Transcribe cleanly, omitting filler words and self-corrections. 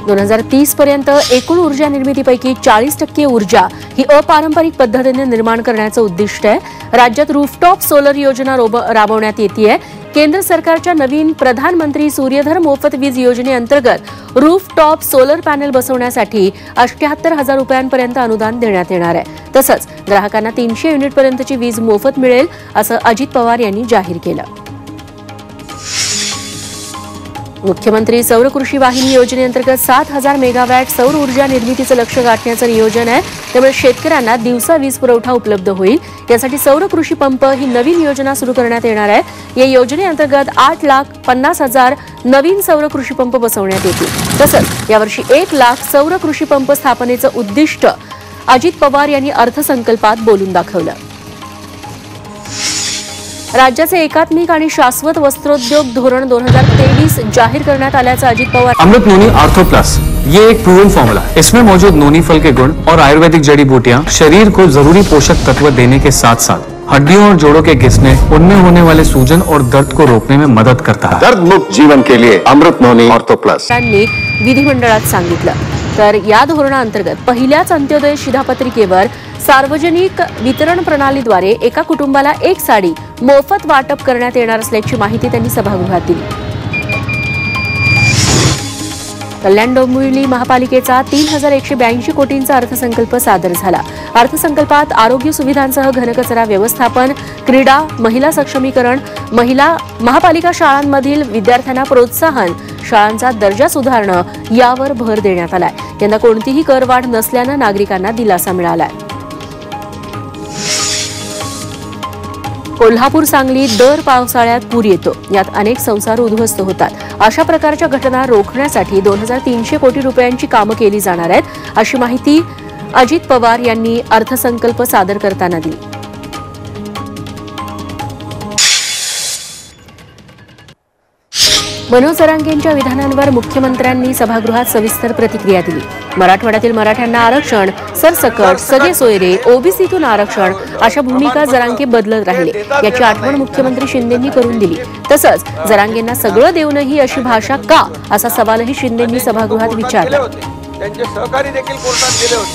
2030 पर्यंत एकूण ऊर्जा निर्मितीपैकी 40% ऊर्जा ही अपारंपरिक पद्धतीने निर्माण करण्याचं उद्दिष्ट आहे। राज्यात रूफटॉप सोलर योजना राबवण्यात येतेय। केंद्र सरकारच्या नवीन प्रधानमंत्री सूर्यधर मोफत वीज योजनेअंतर्गत रूफटॉप सोलर पॅनल बसवण्यासाठी 78,000 रुपयांपर्यंत अनुदान देण्यात येणार आहे। तसंच ग्राहकांना 300 युनिटपर्यंतची वीज मोफत मिळेल असं अजित पवार यांनी जाहीर केलं। मुख्यमंत्री सौर कृषी वाहिनी योजनेअंतर्गत 7,000 मेगावॅट सौर ऊर्जा निर्मितीचं लक्ष्य गाठण्याचं नियोजन आहे। त्यामुळे शेतकऱ्यांना दिवसा वीज पुरवठा उपलब्ध होईल। यासाठी सौर कृषी पंप ही नवीन योजना सुरू करण्यात येणार आहे। या योजनेअंतर्गत 8,50,000 नवीन सौर कृषी पंप बसवण्यात येतील। तसंच यावर्षी 1 लाख सौर कृषी पंप स्थापनेचं उद्दिष्ट अजित पवार यांनी अर्थसंकल्पात बोलून दाखवलं। राज्याचे एकात्मिक आणि शाश्वत वस्त्रोद्योग धोरण 2023 जाहिर करण्यात आल्याचं अजित पवार। अमृत नोनी आर्थो प्लस ये एक प्रूवन फॉर्मूला है। इसमें मौजूद नोनी फल के गुण और आयुर्वेदिक जड़ी बूटियां शरीर को जरूरी पोषक तत्व देने के साथ साथ हड्डियों और जोड़ों के घिसने, उनमें होने वाले सूजन और दर्द को रोकने में मदद करता है। दर्द मुक्त जीवन के लिए अमृत नोनी आर्थो प्लस यांनी विधिमंडळात सांगितलं। तर या धोरणाअंतर्गत पहिल्याच अंत्योदय शिधापत्रिकेवर सार्वजनिक वितरण प्रणालीद्वारे एका कुटुंबाला 1 साडी मोफत वाटप करण्यात येणार असल्याची माहिती त्यांनी सभागृहात दिली। कल्याण डोंबिवली महापालिकेचा 3,182 कोटींचा अर्थसंकल्प सादर झाला। अर्थसंकल्पात आरोग्य सुविधांसह घनकचरा व्यवस्थापन, क्रीडा, महिला सक्षमीकरण, महापालिका शाळांमधील विद्यार्थ्यांना प्रोत्साहन, शाळांचा दर्जा सुधारणं यावर भर देण्यात आलाय। यंदा कोणतीही करवाढ नसल्यानं नागरिकांना दिलासा मिळालाय। कोल्हापूर सांगलीत दर पावसाळ्यात पूर येतो। यात अनेक संसार उद्ध्वस्त होतात। अशा प्रकारच्या घटना रोखण्यासाठी 2,300 कोटी रुपयांची कामं केली जाणार आहेत अशी माहिती अजित पवार यांनी अर्थसंकल्प सादर करताना दिली। मनोज जरांगेंच्या विधानांवर मुख्यमंत्र्यांनी सभागृहात सविस्तर प्रतिक्रिया दिली। मराठवाड्यातील मराठ्यांना आरक्षण, सरसकट, सगळे सोयरे, ओबीसीतून आरक्षण अशा भूमिका जरांगे बदलत राहिले याची आठवण मुख्यमंत्री शिंदेंनी करून दिली। तसंच जरांगेंना सगळं देऊनही अशी भाषा का असा सवालही शिंदेंनी सभागृहात विचारला।